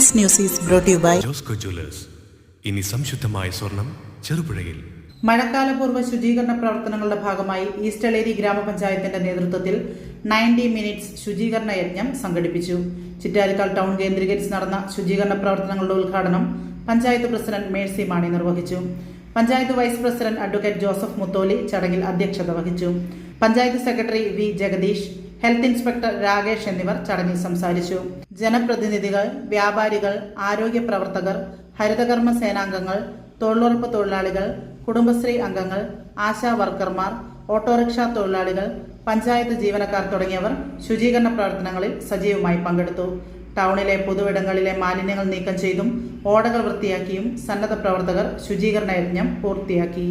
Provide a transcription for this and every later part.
This news is brought to you by Josco Jewellers. ഇനി സംശുദ്ധമായ സ്വർണം ചെറുപുഴയിൽ. മഴക്കാലപൂർവ്വ ശുചീകരണ പ്രവർത്തനങ്ങളുടെ ഭാഗമായി ഈസ്റ്റളേരി ഗ്രാമപഞ്ചായത്തിന്റെ നേതൃത്വത്തിൽ 90 മിനിറ്റ്സ് ശുചീകരണ യജ്ഞം സംഘടിപ്പിച്ചു. ചിറ്റാരിക്കാൽ ടൗൺ കേന്ദ്രീകരിച്ച് നടന്ന ശുചീകരണ പ്രവർത്തനങ്ങളുടെ ഉദ്ഘാടനം പഞ്ചായത്ത് പ്രസിഡന്റ് മേഴ്സി മാണി നിർവഹിച്ചു. Panchayat vice president advocate Joseph Mutholi ചടങ്ങിൽ അധ്യക്ഷത വഹിച്ചു. Panchayat secretary V Jagadish, health inspector Rakesh എന്നിവർ ചടങ്ങിൽ സംസാരിച്ചു. ജനപ്രതിനിധികൾ, വ്യാപാരികൾ, ആരോഗ്യ പ്രവർത്തകർ, ഹരിതകർമ്മ സേനാംഗങ്ങൾ, തൊഴിലുറപ്പ് തൊഴിലാളികൾ, കുടുംബശ്രീ അംഗങ്ങൾ, ആശാ വർക്കർമാർ, ഓട്ടോറിക്ഷ തൊഴിലാളികൾ, പഞ്ചായത്ത് ജീവനക്കാർ തുടങ്ങിയവർ ശുചീകരണ പ്രവർത്തനങ്ങളിൽ സജീവമായി പങ്കെടുത്തു. ടൗണിലെ പൊതുവിടങ്ങളിലെ മാലിന്യങ്ങൾ നീക്കം ചെയ്തും ഓടകൾ വൃത്തിയാക്കിയും സന്നദ്ധ പ്രവർത്തകർ ശുചീകരണ യജ്ഞം പൂർത്തിയാക്കി.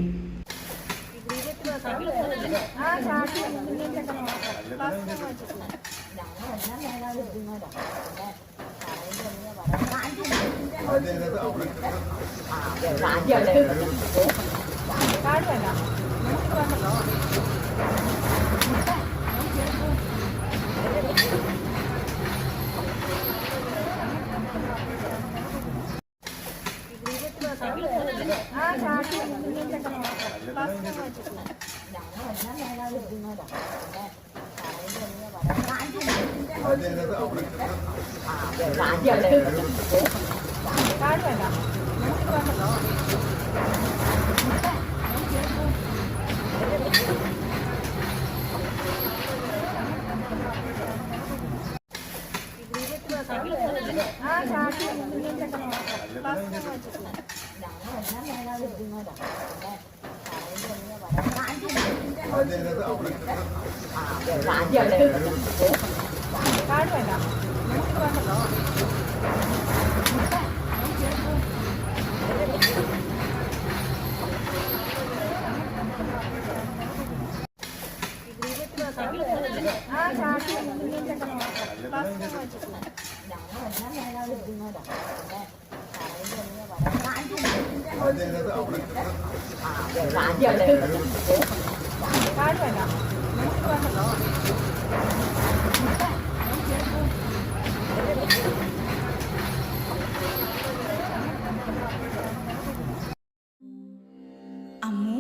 അമ്മു,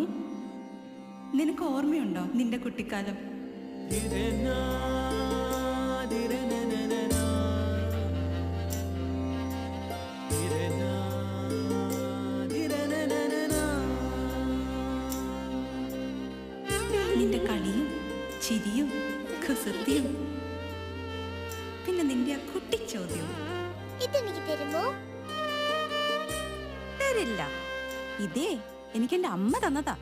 നിനക്ക് ഓർമ്മയുണ്ടോ നിന്റെ കുട്ടിക്കാലം? നിന്റെ കളിയും ചിരിയും കുസൃതിയും, പിന്നെ നിന്റെ ആ കുട്ടിച്ചോദ്യവും. ഇതെനിക്ക് തരുമോ? തരില്ല. ഇതേ എനിക്ക് എന്റെ അമ്മ തന്നതാ.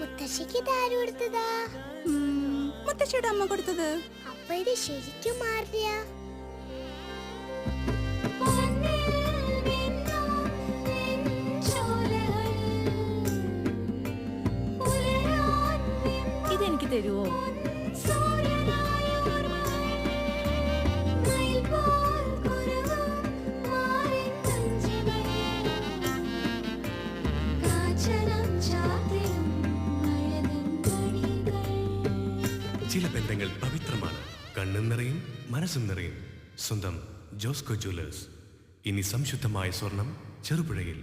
മുത്തശ്ശിക്ക് ഇതാര് കൊടുത്തതാ? മുത്തശ്ശിയുടെ അമ്മ കൊടുത്തത്. അപ്പൊ ഇത് ശരിക്കും മാറിയ? ഇതെനിക്ക് തരുമോ? ചില ബന്ധങ്ങൾ പവിത്രമാണ്. കണ്ണും നിറയും മനസ്സും നിറയും. സ്വന്തം ജോസ്കോ ജ്വല്ലേഴ്സ്. ഇനി സംശുദ്ധമായ സ്വർണം ചെറുപുഴയിൽ.